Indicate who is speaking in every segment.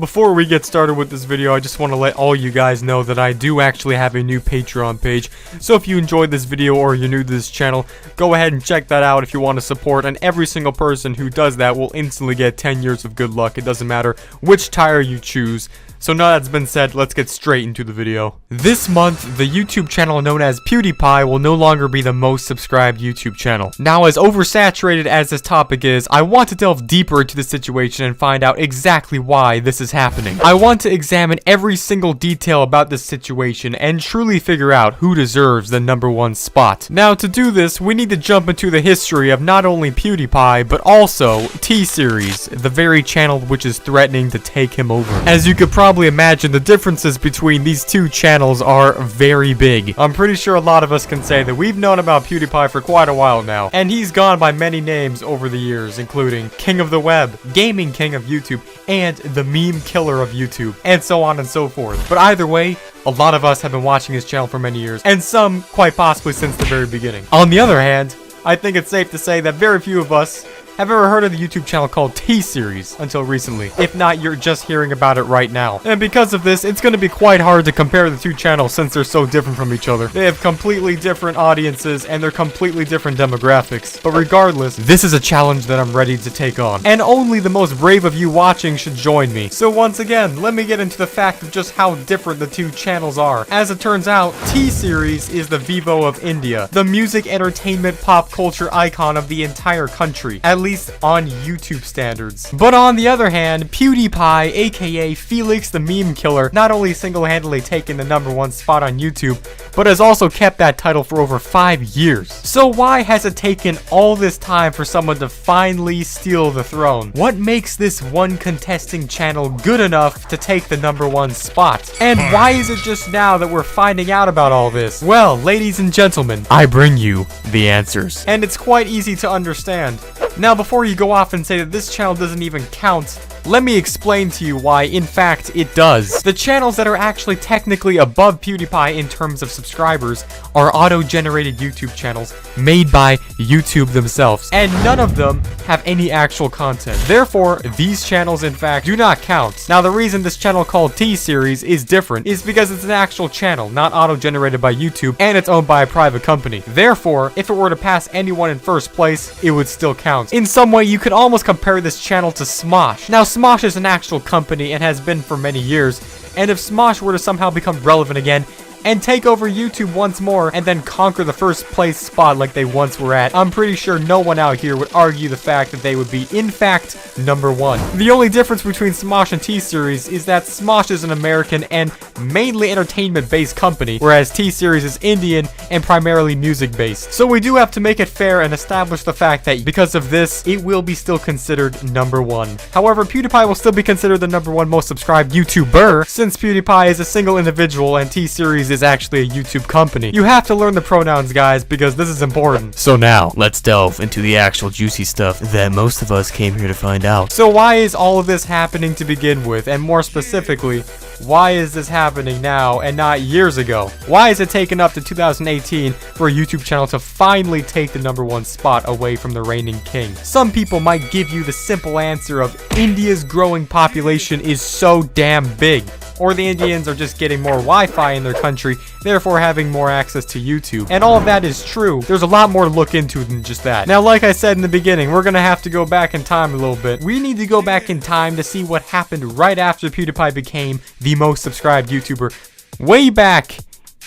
Speaker 1: Before we get started with this video, I just want to let all you guys know that I do actually have a new Patreon page. So if you enjoyed this video or you're new to this channel, go ahead and check that out if you want to support. And every single person who does that will instantly get 10 years of good luck. It doesn't matter which tire you choose. So now that's been said, let's get straight into the video. This month, the YouTube channel known as PewDiePie will no longer be the most subscribed YouTube channel. Now, as oversaturated as this topic is, I want to delve deeper into the situation and find out exactly why this is happening. I want to examine every single detail about this situation and truly figure out who deserves the #1 spot. Now, to do this, we need to jump into the history of not only PewDiePie, but also T-Series, the very channel which is threatening to take him over. As you could probably imagine, the differences between these two channels are very big. I'm pretty sure a lot of us can say that we've known about PewDiePie for quite a while now, and he's gone by many names over the years, including King of the Web, Gaming King of YouTube, and the Meme Killer of YouTube, and so on and so forth. But either way, a lot of us have been watching his channel for many years, and some quite possibly since the very beginning. On the other hand, I think it's safe to say that very few of us have ever heard of the YouTube channel called T-Series until recently. If not, you're just hearing about it right now. And because of this, it's going to be quite hard to compare the two channels since they're so different from each other. They have completely different audiences and they're completely different demographics. But regardless, this is a challenge that I'm ready to take on. And only the most brave of you watching should join me. So once again, let me get into the fact of just how different the two channels are. As it turns out, T-Series is the Vivo of India, the music, entertainment, pop culture icon of the entire country. At least on YouTube standards. But on the other hand, PewDiePie, aka Felix the Meme Killer, not only single-handedly taken the #1 spot on YouTube, but has also kept that title for over 5 years. So why has it taken all this time for someone to finally steal the throne? What makes this one contesting channel good enough to take the #1 spot? And why is it just now that we're finding out about all this? Well, ladies and gentlemen, I bring you the answers. And it's quite easy to understand. Now, before you go off and say that this channel doesn't even count, let me explain to you why, in fact, it does. The channels that are actually technically above PewDiePie in terms of subscribers are auto-generated YouTube channels made by YouTube themselves, and none of them have any actual content. Therefore, these channels, in fact, do not count. Now, the reason this channel called T-Series is different is because it's an actual channel, not auto-generated by YouTube, and it's owned by a private company. Therefore, if it were to pass anyone in first place, it would still count. In some way, you could almost compare this channel to Smosh. Now, Smosh is an actual company and has been for many years, and if Smosh were to somehow become relevant again and take over YouTube once more and then conquer the first place spot like they once were at, I'm pretty sure no one out here would argue the fact that they would be, in fact, #1. The only difference between Smosh and T-Series is that Smosh is an American and mainly entertainment-based company, whereas T-Series is Indian and primarily music-based. So we do have to make it fair and establish the fact that because of this, it will be still considered #1. However, PewDiePie will still be considered the #1 most subscribed YouTuber, since PewDiePie is a single individual and T-Series is actually a YouTube company. You have to learn the pronouns, guys, because this is important. So now, let's delve into the actual juicy stuff that most of us came here to find out. So why is all of this happening to begin with? And more specifically, why is this happening now and not years ago? Why is it taken up to 2018 for a YouTube channel to finally take the #1 spot away from the reigning king? Some people might give you the simple answer of India's growing population is so damn big. Or the Indians are just getting more Wi-Fi in their country, therefore having more access to YouTube. And all of that is true. There's a lot more to look into than just that. Now, like I said in the beginning, we're gonna have to go back in time a little bit. We need to go back in time to see what happened right after PewDiePie became the most subscribed YouTuber. Way back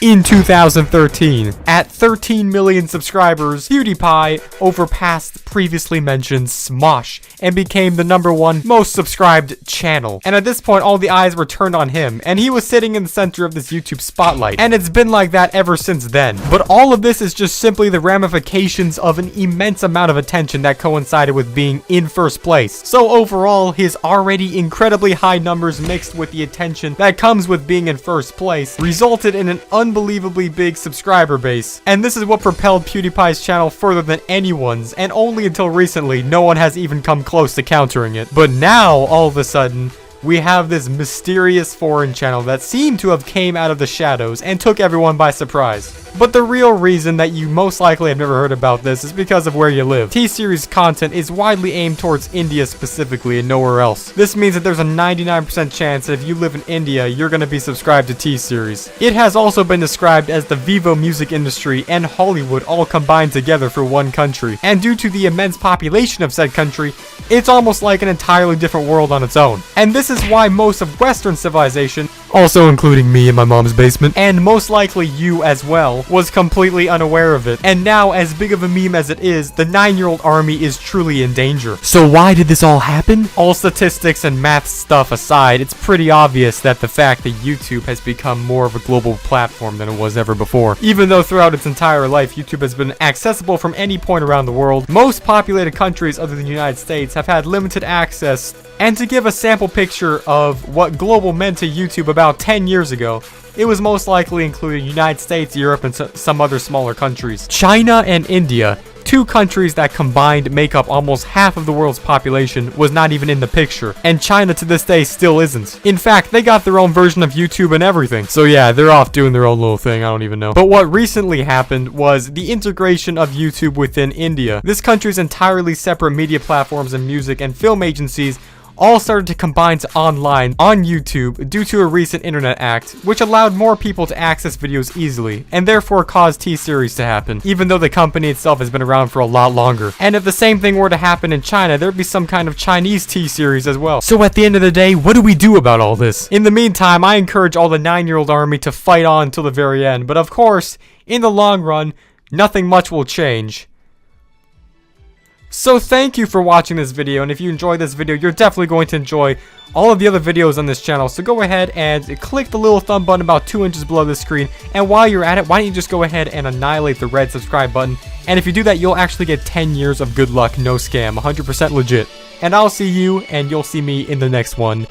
Speaker 1: in 2013, at 13 million subscribers, PewDiePie overpassed previously mentioned Smosh and became the #1 most subscribed channel. And at this point, all the eyes were turned on him, and he was sitting in the center of this YouTube spotlight. And it's been like that ever since then. But all of this is just simply the ramifications of an immense amount of attention that coincided with being in first place. So overall, his already incredibly high numbers mixed with the attention that comes with being in first place resulted in an unbelievably big subscriber base. And this is what propelled PewDiePie's channel further than anyone's, and only until recently, no one has even come close to countering it. But now, all of a sudden, we have this mysterious foreign channel that seemed to have came out of the shadows and took everyone by surprise. But the real reason that you most likely have never heard about this is because of where you live. T-Series content is widely aimed towards India specifically and nowhere else. This means that there's a 99% chance that if you live in India, you're going to be subscribed to T-Series. It has also been described as the Vivo music industry and Hollywood all combined together for one country. And due to the immense population of said country, it's almost like an entirely different world on its own. And this is why most of Western civilization, also including me in my mom's basement, and most likely you as well, was completely unaware of it. And now, as big of a meme as it is, the 9-year-old army is truly in danger. So why did this all happen? All statistics and math stuff aside, it's pretty obvious that the fact that YouTube has become more of a global platform than it was ever before. Even though throughout its entire life, YouTube has been accessible from any point around the world, most populated countries other than the United States have had limited access. And to give a sample picture of what global meant to YouTube about 10 years ago, it was most likely including United States, Europe, and some other smaller countries. China and India, two countries that combined make up almost half of the world's population, was not even in the picture. And China to this day still isn't. In fact, they got their own version of YouTube and everything. So yeah, they're off doing their own little thing, I don't even know. But what recently happened was the integration of YouTube within India. This country's entirely separate media platforms and music and film agencies all started to combine to online on YouTube due to a recent internet act, which allowed more people to access videos easily, and therefore caused T-Series to happen, even though the company itself has been around for a lot longer. And if the same thing were to happen in China, there'd be some kind of Chinese T-Series as well. So at the end of the day, what do we do about all this? In the meantime, I encourage all the 9-year-old army to fight on until the very end, but of course, in the long run, nothing much will change. So thank you for watching this video, and if you enjoyed this video, you're definitely going to enjoy all of the other videos on this channel. So go ahead and click the little thumb button about 2 inches below the screen, and while you're at it, why don't you just go ahead and annihilate the red subscribe button. And if you do that, you'll actually get 10 years of good luck, no scam, 100% legit. And I'll see you, and you'll see me in the next one.